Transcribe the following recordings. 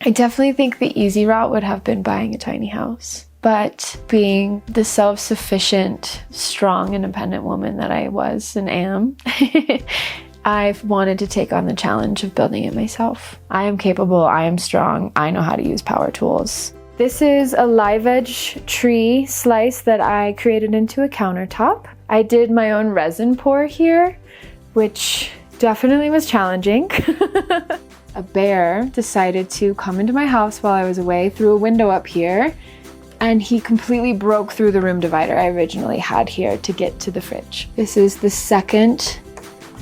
I definitely think the easy route would have been buying a tiny house. But being the self-sufficient, strong, independent woman that I was and am, I've wanted to take on the challenge of building it myself. I am capable, I am strong, I know how to use power tools. This is a live edge tree slice that I created into a countertop. I did my own resin pour here, which definitely was challenging. A bear decided to come into my house while I was away through a window up here, and he completely broke through the room divider I originally had here to get to the fridge. This is the second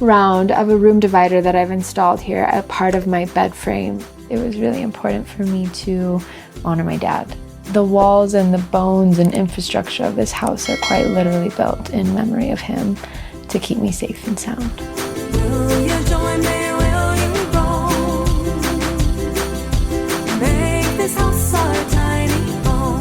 round of a room divider that I've installed here as part of my bed frame. It was really important for me to honor my dad. The walls and the bones and infrastructure of this house are quite literally built in memory of him to keep me safe and sound. Will you join me? Will you roll? Make this house our tiny home.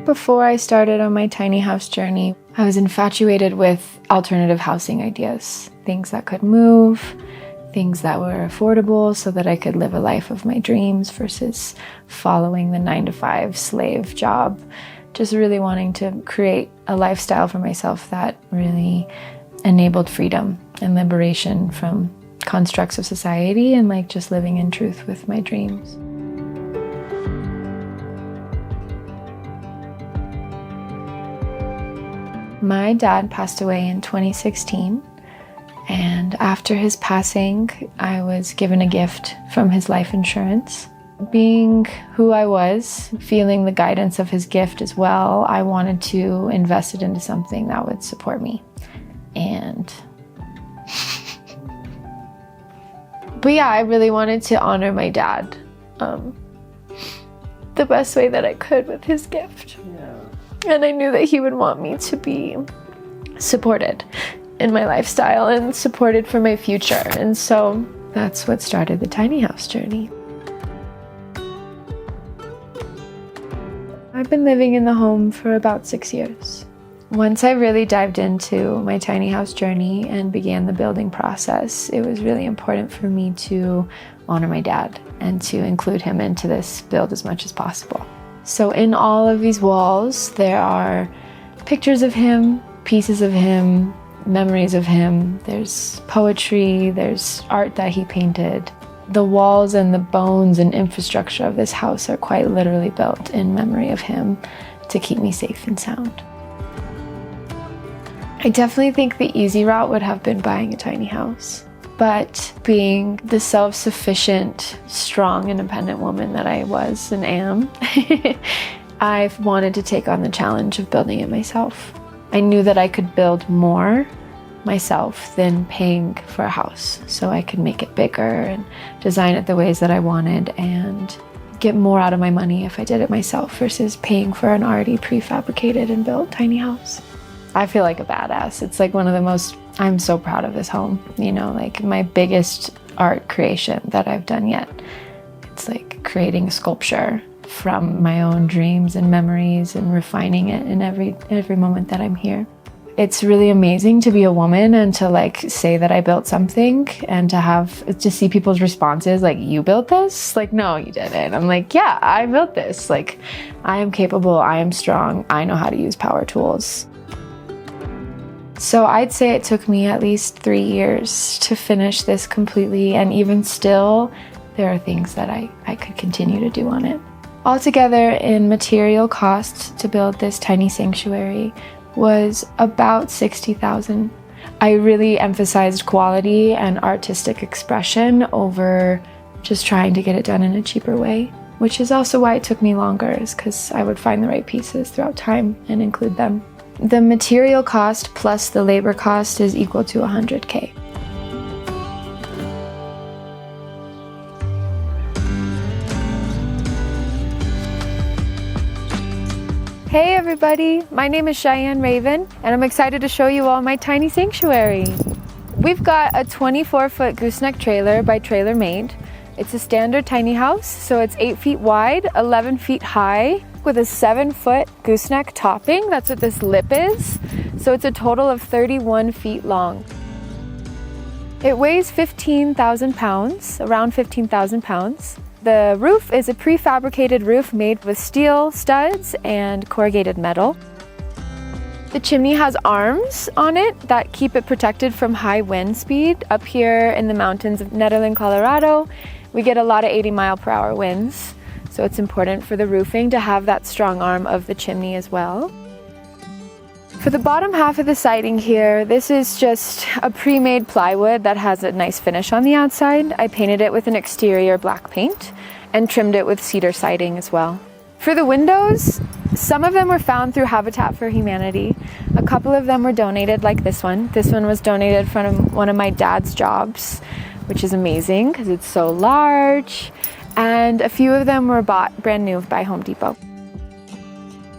Before I started on my tiny house journey, I was infatuated with alternative housing ideas. Things that could move, things that were affordable so that I could live a life of my dreams versus following the 9-to-5 slave job. Just really wanting to create a lifestyle for myself that really enabled freedom and liberation from constructs of society and like just living in truth with my dreams. My dad passed away in 2016, and after his passing, I was given a gift from his life insurance. Being who I was, feeling the guidance of his gift as well, I wanted to invest it into something that would support me. But yeah, I really wanted to honor my dad the best way that I could with his gift. And I knew that he would want me to be supported in my lifestyle and supported for my future. And so that's what started the tiny house journey. I've been living in the home for about 6 years. Once I really dived into my tiny house journey and began the building process, it was really important for me to honor my dad and to include him into this build as much as possible. So in all of these walls, there are pictures of him, pieces of him, memories of him. There's poetry, there's art that he painted. The walls and the bones and infrastructure of this house are quite literally built in memory of him to keep me safe and sound. I definitely think the easy route would have been buying a tiny house. But being the self-sufficient, strong, independent woman that I was and am, I've wanted to take on the challenge of building it myself. I knew that I could build more myself than paying for a house, so I could make it bigger and design it the ways that I wanted and get more out of my money if I did it myself versus paying for an already prefabricated and built tiny house. I feel like a badass. It's like one of the most, I'm so proud of this home, you know, like my biggest art creation that I've done yet. It's like creating a sculpture from my own dreams and memories and refining it in every moment that I'm here. It's really amazing to be a woman and to like say that I built something and to see people's responses like, you built this? Like, no, you didn't. I'm like, yeah, I built this. Like, I am capable, I am strong, I know how to use power tools. So I'd say it took me at least 3 years to finish this completely, and even still, there are things that I could continue to do on it. Altogether, in material costs to build this tiny sanctuary was about $60,000. I really emphasized quality and artistic expression over just trying to get it done in a cheaper way, which is also why it took me longer, is because I would find the right pieces throughout time and include them. The material cost plus the labor cost is equal to $100K. Hey everybody, my name is Cheyenne Raven, and I'm excited to show you all my tiny sanctuary. We've got a 24-foot gooseneck trailer by Trailer Made. It's a standard tiny house, so it's 8 feet wide, 11 feet high, roof with a 7-foot gooseneck topping. That's what this lip is. So it's a total of 31 feet long. It weighs 15,000 pounds, around 15,000 pounds. The roof is a prefabricated roof made with steel studs and corrugated metal. The chimney has arms on it that keep it protected from high wind speed. Up here in the mountains of Nederland, Colorado, we get a lot of 80-mile-per-hour winds. So it's important for the roofing to have that strong arm of the chimney as well. For the bottom half of the siding here, this is just a pre-made plywood that has a nice finish on the outside. I painted it with an exterior black paint and trimmed it with cedar siding as well. For the windows, some of them were found through Habitat for Humanity. A couple of them were donated, like this one. This one was donated from one of my dad's jobs, which is amazing because it's so large. And a few of them were bought brand new by Home Depot.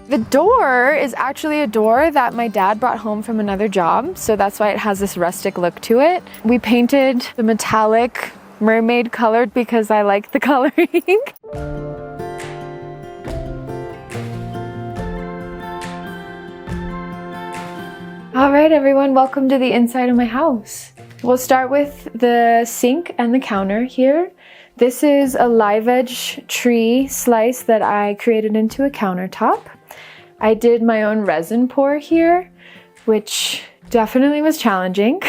The door is actually a door that my dad brought home from another job, so that's why it has this rustic look to it. We painted the metallic mermaid color because I like the coloring. All right, everyone, welcome to the inside of my house. We'll start with the sink and the counter here. This is a live edge tree slice that I created into a countertop. I did my own resin pour here, which definitely was challenging.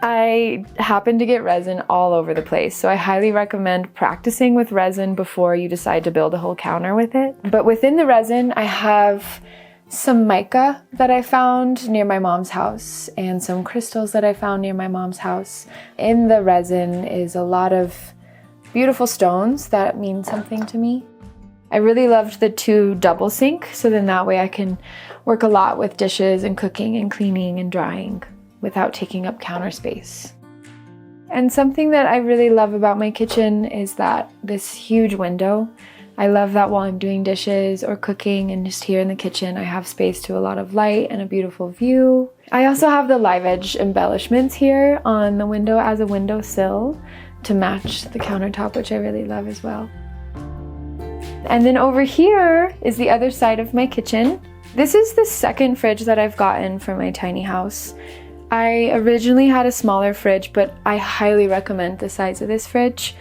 I happened to get resin all over the place, so I highly recommend practicing with resin before you decide to build a whole counter with it. But within the resin, I have some mica that I found near my mom's house and some crystals that I found near my mom's house. In the resin is a lot of beautiful stones that mean something to me. I really loved the 2 double sink, so then that way I can work a lot with dishes and cooking and cleaning and drying without taking up counter space. And something that I really love about my kitchen is that this huge window. I love that while I'm doing dishes or cooking and just here in the kitchen, I have space to a lot of light and a beautiful view. I also have the live edge embellishments here on the window as a windowsill to match the countertop, which I really love as well. And then over here is the other side of my kitchen. This is the second fridge that I've gotten for my tiny house. I originally had a smaller fridge, but I highly recommend the size of this fridge.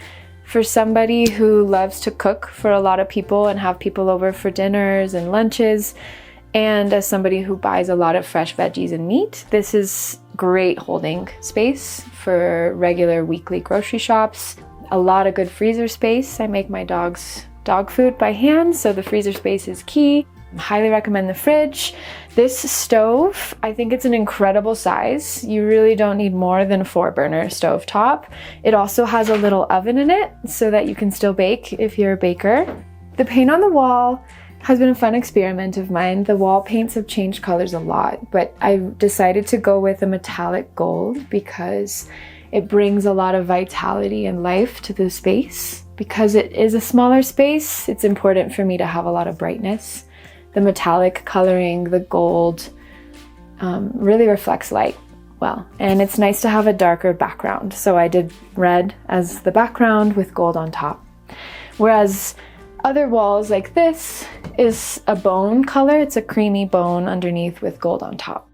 For somebody who loves to cook for a lot of people and have people over for dinners and lunches, and as somebody who buys a lot of fresh veggies and meat, this is great holding space for regular weekly grocery shops. A lot of good freezer space. I make my dog's dog food by hand, so the freezer space is key. I highly recommend the fridge. This stove, I think it's an incredible size. You really don't need more than a 4-burner stove top. It also has a little oven in it so that you can still bake if you're a baker. The paint on the wall has been a fun experiment of mine. The wall paints have changed colors a lot, but I decided to go with a metallic gold because it brings a lot of vitality and life to the space. Because it is a smaller space, it's important for me to have a lot of brightness. The metallic coloring, the gold, really reflects light well. And it's nice to have a darker background. So I did red as the background with gold on top. Whereas other walls like this is a bone color. It's a creamy bone underneath with gold on top.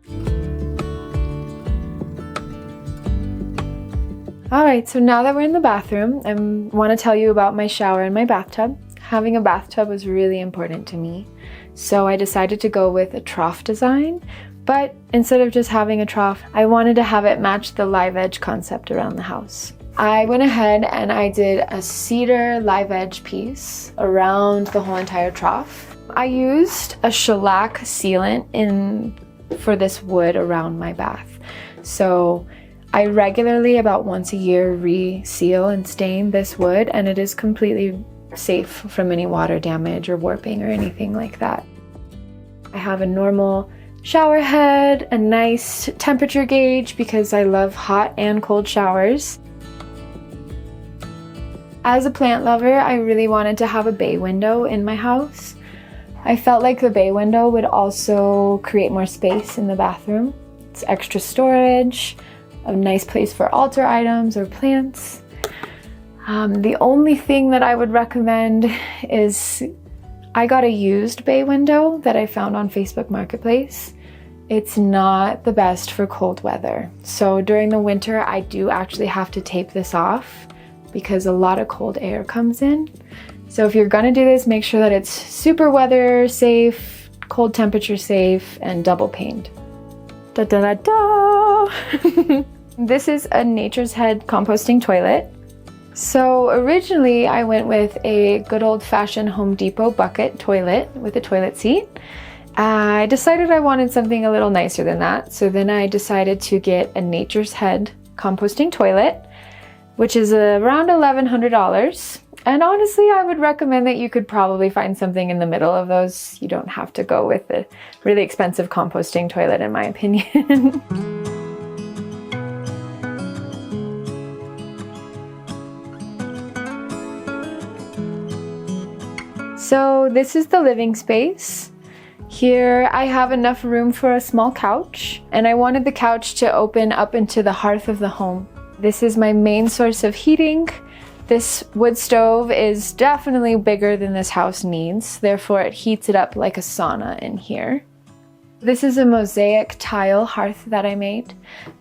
All right, so now that we're in the bathroom, I want to tell you about my shower and my bathtub. Having a bathtub was really important to me. So I decided to go with a trough design, but instead of just having a trough, I wanted to have it match the live edge concept around the house. I went ahead and I did a cedar live edge piece around the whole entire trough. I used a shellac sealant for this wood around my bath. So I regularly, about once a year, reseal and stain this wood, and it is completely safe from any water damage or warping or anything like that. I have a normal shower head, a nice temperature gauge because I love hot and cold showers. As a plant lover, I really wanted to have a bay window in my house. I felt like the bay window would also create more space in the bathroom. It's extra storage, a nice place for altar items or plants. The only thing that I would recommend is I got a used bay window that I found on Facebook Marketplace. It's not the best for cold weather. So during the winter, I do actually have to tape this off because a lot of cold air comes in. So if you're gonna do this, make sure that it's super weather safe, cold temperature safe, and double paned. Da da da da! This is a Nature's Head composting toilet. So originally I went with a good old-fashioned Home Depot bucket toilet with a toilet seat. I decided I wanted something a little nicer than that, so then I decided to get a Nature's Head composting toilet, which is around $1,100. And honestly, I would recommend that you could probably find something in the middle of those. You don't have to go with the really expensive composting toilet, in my opinion. So this is the living space. Here I have enough room for a small couch, and I wanted the couch to open up into the hearth of the home. This is my main source of heating. This wood stove is definitely bigger than this house needs, therefore it heats it up like a sauna in here. This is a mosaic tile hearth that I made.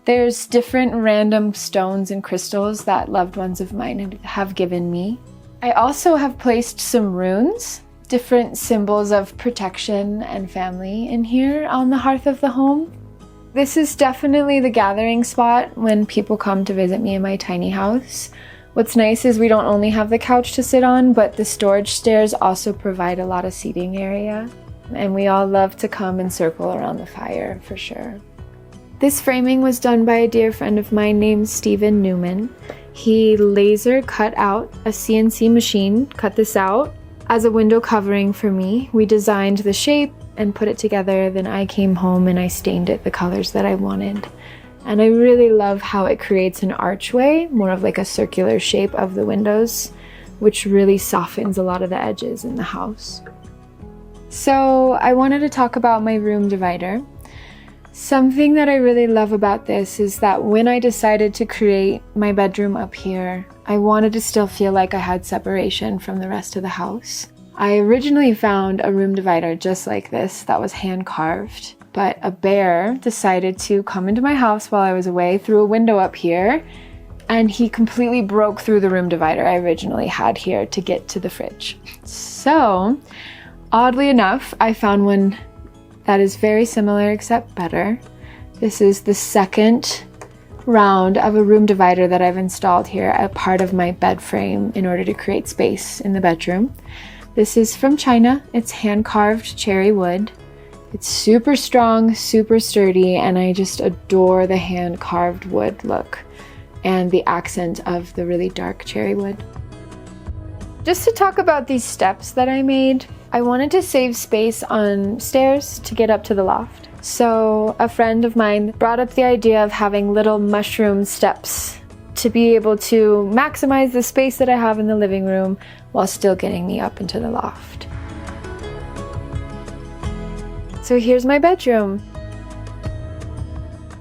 There's different random stones and crystals that loved ones of mine have given me. I also have placed some runes, different symbols of protection and family in here on the hearth of the home. This is definitely the gathering spot when people come to visit me in my tiny house. What's nice is we don't only have the couch to sit on, but the storage stairs also provide a lot of seating area. And we all love to come and circle around the fire for sure. This framing was done by a dear friend of mine named Stephen Newman. He laser cut out a CNC machine, cut this out as a window covering for me. We designed the shape and put it together, then I came home and I stained it the colors that I wanted. And I really love how it creates an archway, more of like a circular shape of the windows, which really softens a lot of the edges in the house. So I wanted to talk about my room divider. Something that I really love about this is that when I decided to create my bedroom up here, I wanted to still feel like I had separation from the rest of the house. I originally found a room divider just like this that was hand carved, but a bear decided to come into my house while I was away through a window up here, and he completely broke through the room divider I originally had here to get to the fridge. So, oddly enough, I found one that is very similar except better. This is the second round of a room divider that I've installed here as part of my bed frame in order to create space in the bedroom. This is from China. It's hand-carved cherry wood. It's super strong, super sturdy, and I just adore the hand-carved wood look and the accent of the really dark cherry wood. Just to talk about these steps that I made, I wanted to save space on stairs to get up to the loft. So a friend of mine brought up the idea of having little mushroom steps to be able to maximize the space that I have in the living room while still getting me up into the loft. So here's my bedroom.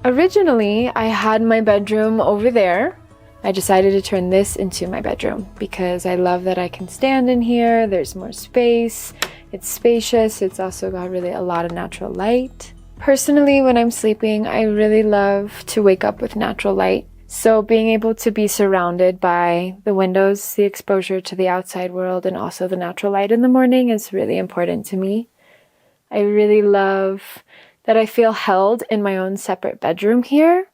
Originally, I had my bedroom over there. I decided to turn this into my bedroom because I love that I can stand in here. There's more space. It's spacious. It's also got really a lot of natural light. Personally, when I'm sleeping, I really love to wake up with natural light. So being able to be surrounded by the windows, the exposure to the outside world, and also the natural light in the morning is really important to me. I really love that I feel held in my own separate bedroom here.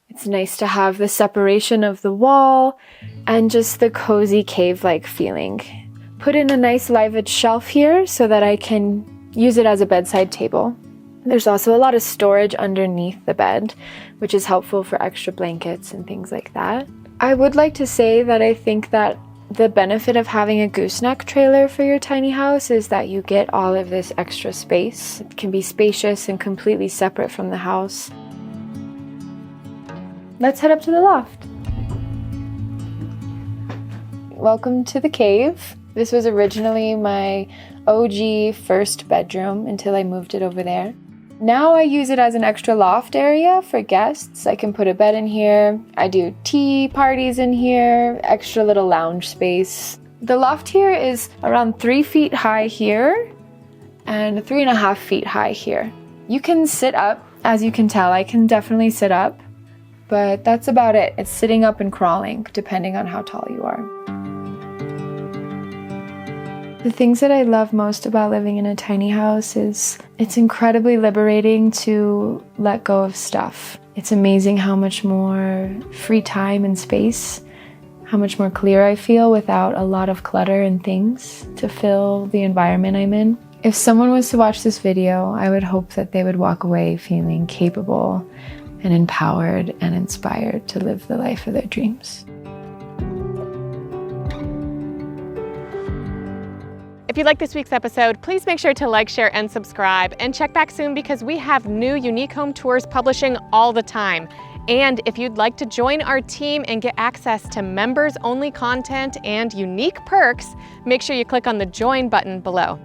It's nice to have the separation of the wall and just the cozy cave-like feeling. Put in a nice live-edge shelf here so that I can use it as a bedside table. There's also a lot of storage underneath the bed, which is helpful for extra blankets and things like that. I would like to say that I think that the benefit of having a gooseneck trailer for your tiny house is that you get all of this extra space. It can be spacious and completely separate from the house. Let's head up to the loft. Welcome to the cave. This was originally my OG first bedroom until I moved it over there. Now I use it as an extra loft area for guests. I can put a bed in here. I do tea parties in here, extra little lounge space. The loft here is around 3 feet high here and 3.5 feet high here. You can sit up, as you can tell, I can definitely sit up, but that's about it. It's sitting up and crawling, depending on how tall you are. The things that I love most about living in a tiny house is it's incredibly liberating to let go of stuff. It's amazing how much more free time and space, how much more clear I feel without a lot of clutter and things to fill the environment I'm in. If someone was to watch this video, I would hope that they would walk away feeling capable and empowered and inspired to live the life of their dreams. If you like this week's episode, please make sure to like, share, and subscribe, and check back soon because we have new unique home tours publishing all the time. And if you'd like to join our team and get access to members-only content and unique perks, make sure you click on the join button below.